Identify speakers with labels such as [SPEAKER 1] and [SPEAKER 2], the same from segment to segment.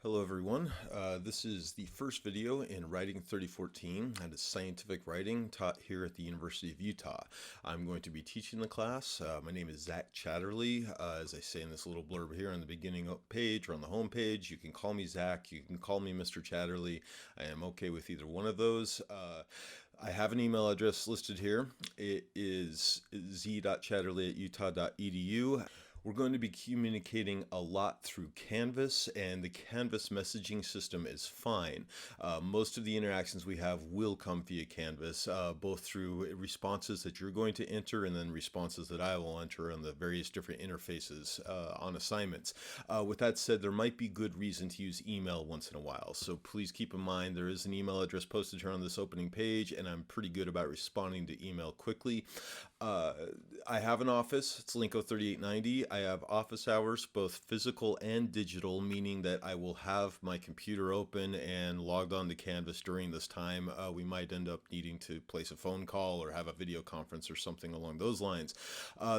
[SPEAKER 1] Hello everyone, this is the first video in Writing 3014, and it's scientific writing taught here at the University of Utah. I'm going to be teaching the class. My name is Zach Chatterley. As I say in this little blurb here on the beginning page or on the home page, you can call me Zach, you can call me Mr. Chatterley. I am okay with either one of those. I have an email address listed here. It is z.chatterley@utah.edu. We're going to be communicating a lot through Canvas, and the Canvas messaging system is fine. Most of the interactions we have will come via Canvas, both through responses that you're going to enter and then responses that I will enter on the various different interfaces on assignments. With that said, there might be good reason to use email once in a while, so please keep in mind there is an email address posted here on this opening page, and I'm pretty good about responding to email quickly. I have an office. It's Linko 3890. I have office hours, both physical and digital, meaning that I will have my computer open and logged on to Canvas during this time. We might end up needing to place a phone call or have a video conference or something along those lines.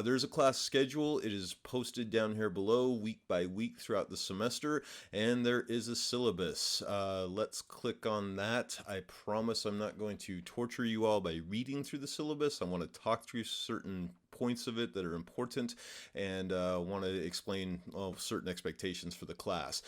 [SPEAKER 1] There's a class schedule. It is posted down here below week by week throughout the semester, and there is a syllabus. Let's click on that. I promise I'm not going to torture you all by reading through the syllabus. I want to talk through certain points of it that are important and want to explain certain expectations for the class.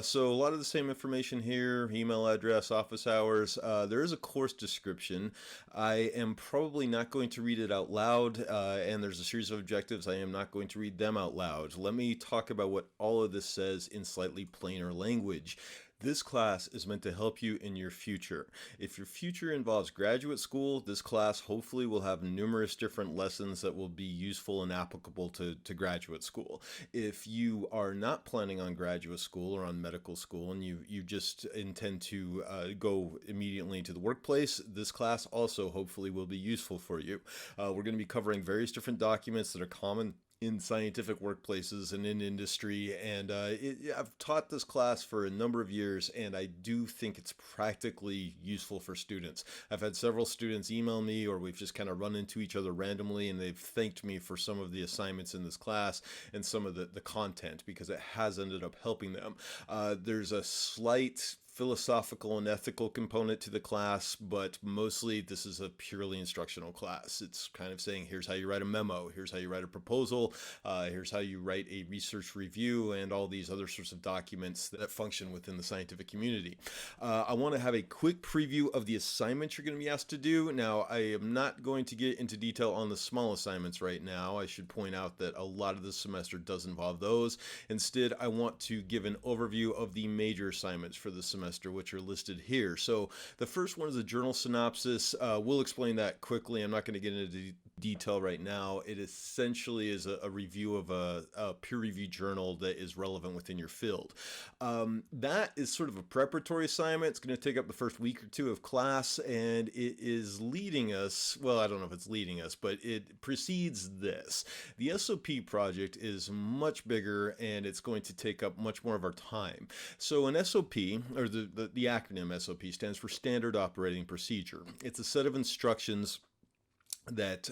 [SPEAKER 1] So a lot of the same information here: email address, office hours. There is a course description. I am probably not going to read it out loud, and there's a series of objectives. I am not going to read them out loud. Let me talk about what all of this says in slightly plainer language. This class is meant to help you in your future. If your future involves graduate school, this class hopefully will have numerous different lessons that will be useful and applicable to graduate school. If you are not planning on graduate school or on medical school and you just intend to go immediately into the workplace, this class also hopefully will be useful for you. We're going to be covering various different documents that are common in scientific workplaces and in industry, and I've taught this class for a number of years, and I do think it's practically useful for students. I've had several students email me, or we've just kind of run into each other randomly, and they've thanked me for some of the assignments in this class and some of the content, because it has ended up helping them. There's a slight philosophical and ethical component to the class, but mostly this is a purely instructional class. It's kind of saying, here's how you write a memo, here's how you write a proposal, here's how you write a research review, and all these other sorts of documents that function within the scientific community. I want to have a quick preview of the assignments you're going to be asked to do. Now, I am not going to get into detail on the small assignments right now. I should point out that a lot of the semester does involve those. Instead, I want to give an overview of the major assignments for the semester, which are listed here. So the first one is a journal synopsis. We'll explain that quickly. I'm not going to get into detail right now. It essentially is a review of a peer-reviewed journal that is relevant within your field. That is sort of a preparatory assignment. It's going to take up the first week or two of class, and it is leading us, well, I don't know if it's leading us, but it precedes this. The SOP project is much bigger, and it's going to take up much more of our time. So an SOP, or the acronym SOP, stands for Standard Operating Procedure. It's a set of instructions that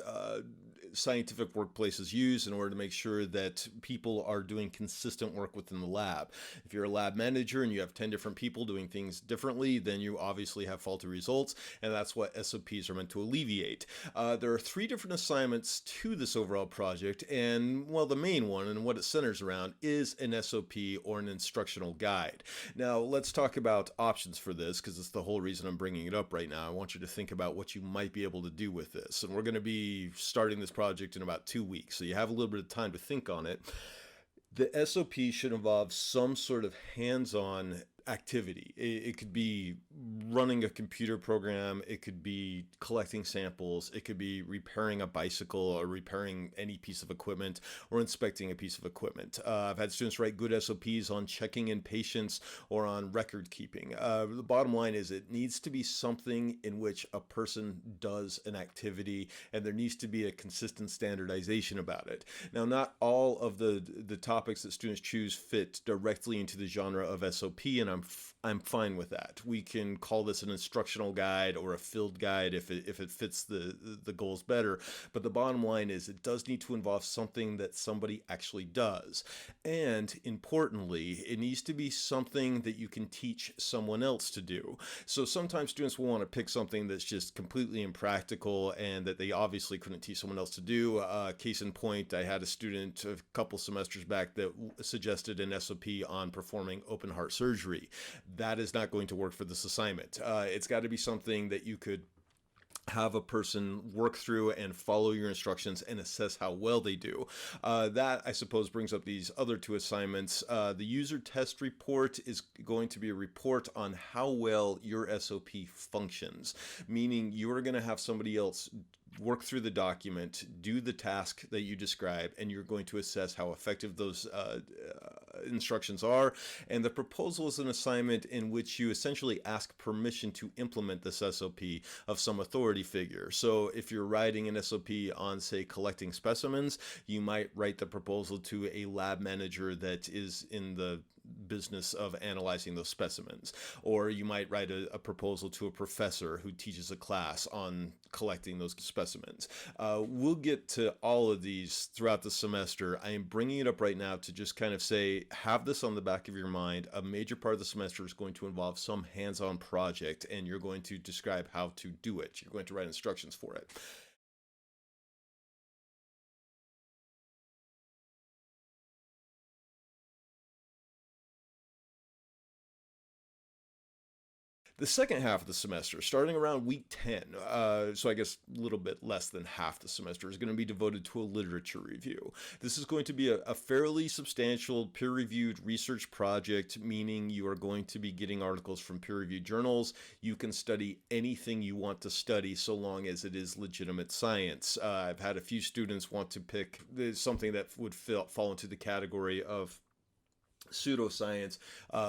[SPEAKER 1] scientific workplaces use in order to make sure that people are doing consistent work within the lab. If you're a lab manager and you have 10 different people doing things differently, then you obviously have faulty results, and that's what SOPs are meant to alleviate. There are 3 different assignments to this overall project, and well, the main one and what it centers around is an SOP, or an instructional guide. Now, let's talk about options for this, because it's the whole reason I'm bringing it up right now. I want you to think about what you might be able to do with this, and we're going to be starting this project in about 2 weeks, so you have a little bit of time to think on it. The SOP should involve some sort of hands-on activity. It could be running a computer program, it could be collecting samples, it could be repairing a bicycle or repairing any piece of equipment or inspecting a piece of equipment. I've had students write good SOPs on checking in patients or on record keeping. The bottom line is it needs to be something in which a person does an activity, and there needs to be a consistent standardization about it. Now, not all of the topics that students choose fit directly into the genre of SOP, and I'm fine with that. We can call this an instructional guide or a field guide if it fits the goals better. But the bottom line is it does need to involve something that somebody actually does. And importantly, it needs to be something that you can teach someone else to do. So sometimes students will want to pick something that's just completely impractical and that they obviously couldn't teach someone else to do. Case in point, I had a student a couple semesters back that suggested an SOP on performing open heart surgery. That is not going to work for this assignment. It's got to be something that you could have a person work through and follow your instructions and assess how well they do. That, I suppose, brings up these other two assignments. The user test report is going to be a report on how well your SOP functions, meaning you're going to have somebody else work through the document, do the task that you describe, and you're going to assess how effective those instructions are. And the proposal is an assignment in which you essentially ask permission to implement this SOP of some authority figure. So if you're writing an SOP on, say, collecting specimens, you might write the proposal to a lab manager that is in the business of analyzing those specimens. Or you might write a proposal to a professor who teaches a class on collecting those specimens. We'll get to all of these throughout the semester. I am bringing it up right now to just kind of say, have this on the back of your mind. A major part of the semester is going to involve some hands-on project, and you're going to describe how to do it. You're going to write instructions for it. The second half of the semester, starting around week 10, so I guess a little bit less than half the semester, is going to be devoted to a literature review. This is going to be a fairly substantial peer-reviewed research project, meaning you are going to be getting articles from peer-reviewed journals. You can study anything you want to study so long as it is legitimate science. I've had a few students want to pick something that would fall into the category of pseudoscience.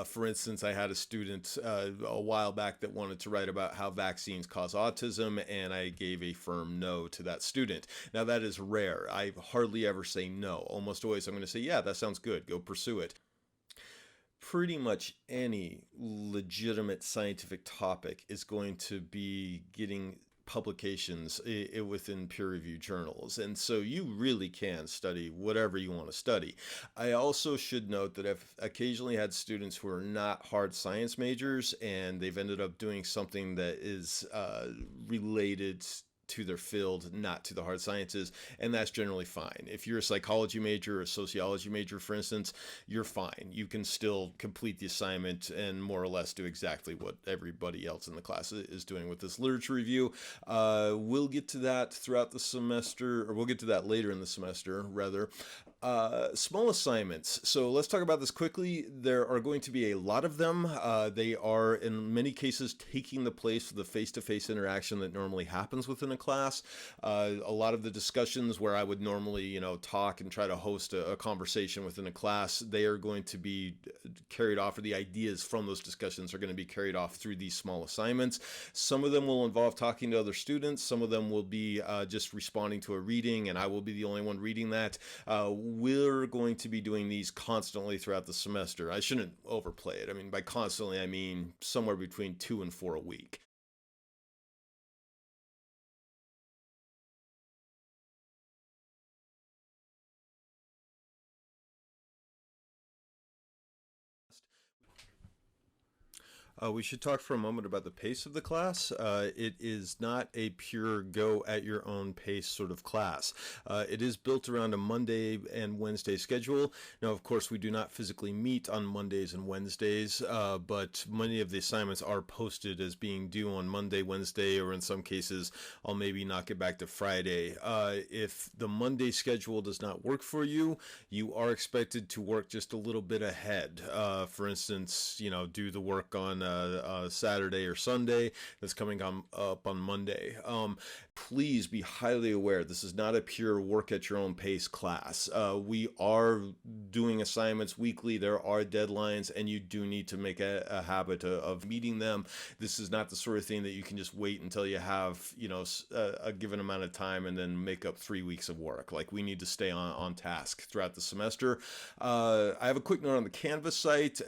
[SPEAKER 1] For instance, I had a student a while back that wanted to write about how vaccines cause autism, and I gave a firm no to that student. Now, that is rare. I hardly ever say no. Almost always I'm going to say, yeah, that sounds good. Go pursue it. Pretty much any legitimate scientific topic is going to be getting publications within peer-reviewed journals, and so you really can study whatever you want to study. I also should note that I've occasionally had students who are not hard science majors and they've ended up doing something that is related to their field, not to the hard sciences, and that's generally fine. If you're a psychology major or a sociology major, for instance, you're fine. You can still complete the assignment and more or less do exactly what everybody else in the class is doing with this literature review. We'll get to that throughout the semester, or we'll get to that later in the semester, rather. Small assignments. So let's talk about this quickly. There are going to be a lot of them. They are, in many cases, taking the place of the face-to-face interaction that normally happens within a class. A lot of the discussions where I would normally, talk and try to host a conversation within a class, they are going to be carried off, or the ideas from those discussions are going to be carried off through these small assignments. Some of them will involve talking to other students. Some of them will be just responding to a reading, and I will be the only one reading that. We're going to be doing these constantly throughout the semester. I shouldn't overplay it. I mean, by constantly, I mean somewhere between 2 and 4 a week. We should talk for a moment about the pace of the class. It is not a pure go at your own pace sort of class. It is built around a Monday and Wednesday schedule. Now, of course, we do not physically meet on Mondays and Wednesdays, but many of the assignments are posted as being due on Monday, Wednesday, or in some cases, I'll maybe knock it back to Friday. If the Monday schedule does not work for you, you are expected to work just a little bit ahead. For instance, do the work on Saturday or Sunday that's coming up on Monday. please be highly aware this is not a pure work at your own pace class. We are doing assignments weekly. There are deadlines, and you do need to make a habit of meeting them. This is not the sort of thing that you can just wait until you have, a given amount of time and then make up 3 weeks of work. Like, we need to stay on task throughout the semester. I have a quick note on the Canvas site.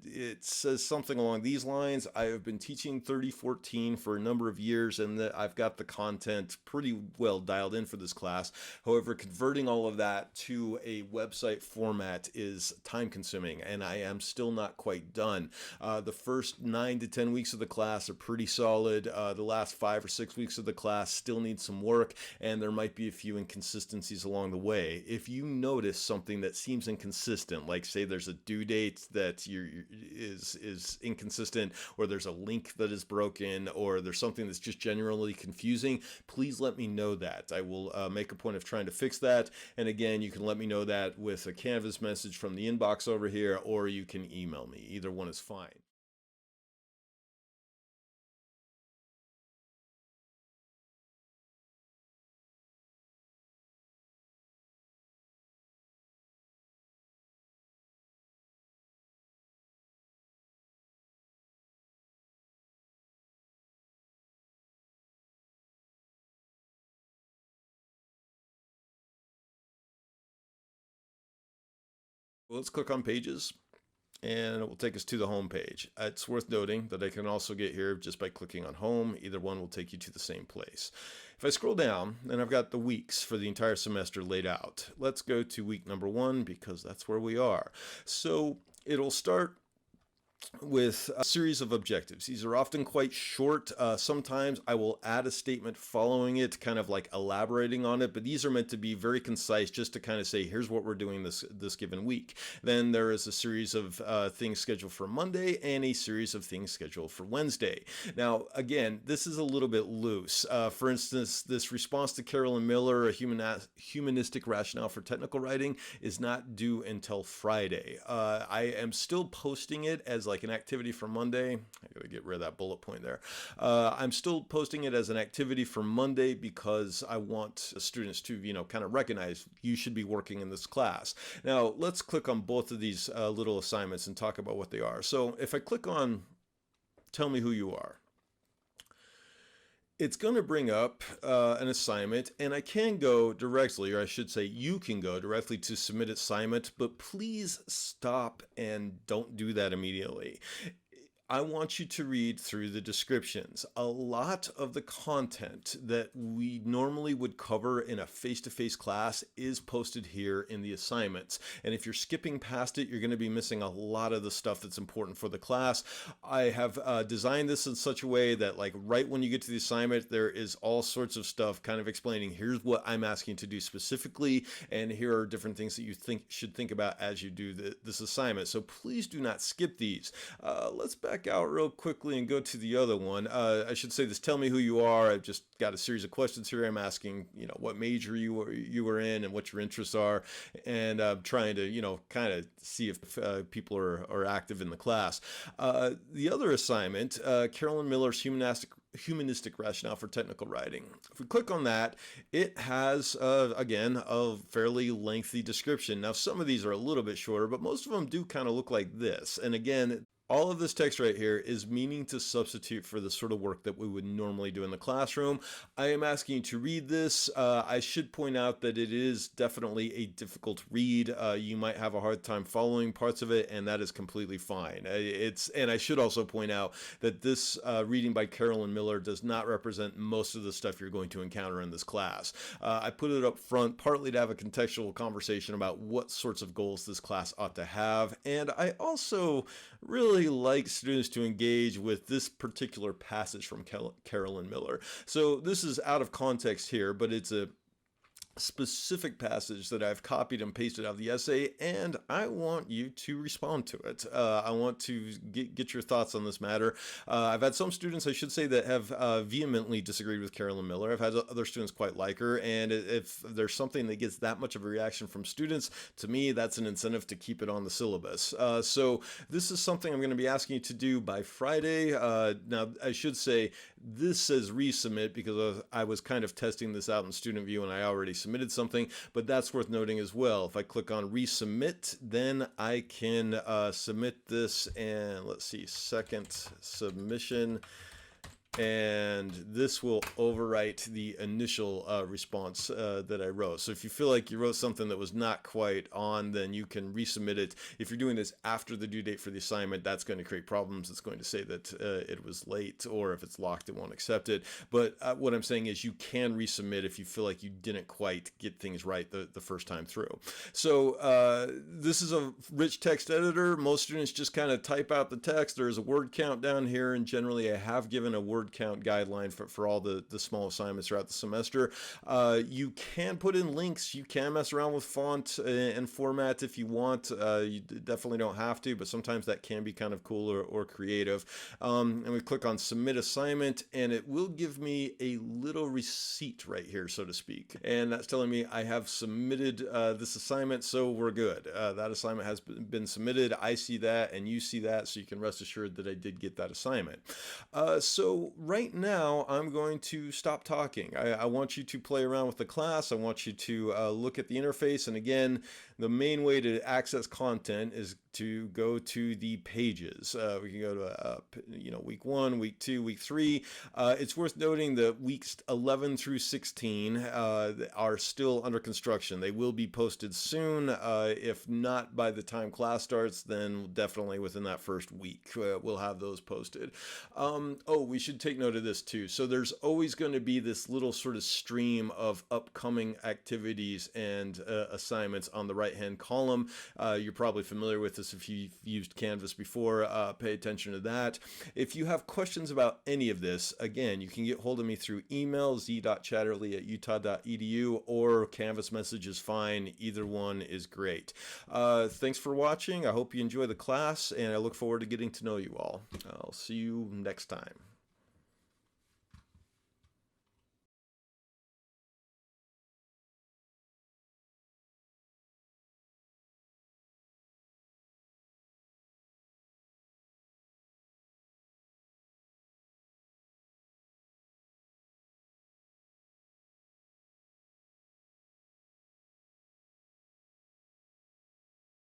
[SPEAKER 1] It says something along these lines. I have been teaching 3014 for a number of years, and that I've got the content pretty well dialed in for this class. However, converting all of that to a website format is time consuming, and I am still not quite done. The first 9 to 10 weeks of the class are pretty solid. The last 5 or 6 weeks of the class still need some work, and there might be a few inconsistencies along the way. If you notice something that seems inconsistent, like say there's a due date that is inconsistent, or there's a link that is broken, or there's something that's just generally confusing, please let me know that. I will make a point of trying to fix that. And again, you can let me know that with a Canvas message from the inbox over here, or you can email me. Either one is fine. Well, let's click on Pages, and it will take us to the home page. It's worth noting that I can also get here just by clicking on Home. Either one will take you to the same place. If I scroll down, then I've got the weeks for the entire semester laid out. Let's go to week number 1, because that's where we are. So it'll start with a series of objectives. These are often quite short. Sometimes I will add a statement following it, kind of like elaborating on it, but these are meant to be very concise, just to kind of say, here's what we're doing this given week. Then there is a series of things scheduled for Monday and a series of things scheduled for Wednesday. Now, again, this is a little bit loose. For instance, this response to Carolyn Miller, a humanistic rationale for technical writing, is not due until Friday. I am still posting it as like an activity for Monday. I gotta get rid of that bullet point there. I'm still posting it as an activity for Monday because I want students to, kind of recognize you should be working in this class. Now, let's click on both of these little assignments and talk about what they are. So if I click on Tell Me Who You Are, it's going to bring up an assignment, and I can go directly, or I should say you can go directly to Submit Assignment, but please stop and don't do that immediately. I want you to read through the descriptions. A lot of the content that we normally would cover in a face-to-face class is posted here in the assignments. And if you're skipping past it, you're going to be missing a lot of the stuff that's important for the class. I have designed this in such a way that, like, right when you get to the assignment, there is all sorts of stuff kind of explaining, here's what I'm asking to do specifically, and here are different things that you should think about as you do this assignment. So please do not skip these. Let's back out real quickly and go to the other one. I should say this, Tell Me Who You Are. I've just got a series of questions here. I'm asking, what major you were in and what your interests are, and I'm trying to, kind of see if people are active in the class. The other assignment, Carolyn Miller's Humanistic Rationale for Technical Writing. If we click on that, it has, again, a fairly lengthy description. Now, some of these are a little bit shorter, but most of them do kind of look like this. And again, all of this text right here is meaning to substitute for the sort of work that we would normally do in the classroom. I am asking you to read this. I should point out that it is definitely a difficult read. You might have a hard time following parts of it, and that is completely fine. And I should also point out that this reading by Carolyn Miller does not represent most of the stuff you're going to encounter in this class. I put it up front partly to have a contextual conversation about what sorts of goals this class ought to have, and I also really like students to engage with this particular passage from Carolyn Miller. So this is out of context here, but it's a specific passage that I've copied and pasted out of the essay, and I want you to respond to it. I want to get your thoughts on this matter. I've had some students, I should say, that have vehemently disagreed with Carolyn Miller. I've had other students quite like her, and if there's something that gets that much of a reaction from students, to me, that's an incentive to keep it on the syllabus. So this is something I'm going to be asking you to do by Friday. Now, I should say, this says resubmit because I was kind of testing this out in Student View and I already submitted something, but that's worth noting as well. If I click on resubmit, then I can submit this, and let's see, second submission. And this will overwrite the initial response that I wrote. So if you feel like you wrote something that was not quite on, then you can resubmit it. If you're doing this after the due date for the assignment, that's going to create problems. It's going to say that it was late, or if it's locked, it won't accept it. But what I'm saying is you can resubmit if you feel like you didn't quite get things right the first time through. So this is a rich text editor. Most students just kind of type out the text. There's a word count down here, and generally I have given a word count guideline for all the small assignments throughout the semester. You can put in links. You can mess around with font and format if you want. You definitely don't have to, but sometimes that can be kind of cool or creative. And we click on submit assignment, and it will give me a little receipt right here, so to speak. And that's telling me I have submitted this assignment, so we're good. That assignment has been submitted. I see that, and you see that, so you can rest assured that I did get that assignment. So right now, I'm going to stop talking. I want you to play around with the class. I want you to look at the interface. And again, the main way to access content is to go to the pages. We can go to week 1, week 2, week 3. It's worth noting that weeks 11 through 16 are still under construction. They will be posted soon. If not by the time class starts, then definitely within that first week we'll have those posted. We should take note of this too. So there's always going to be this little sort of stream of upcoming activities and assignments on the right-hand column. You're probably familiar with this if you've used Canvas before. Pay attention to that. If you have questions about any of this, again, you can get hold of me through email, z.chatterley@utah.edu, or Canvas message is fine. Either one is great. Thanks for watching. I hope you enjoy the class, and I look forward to getting to know you all. I'll see you next time.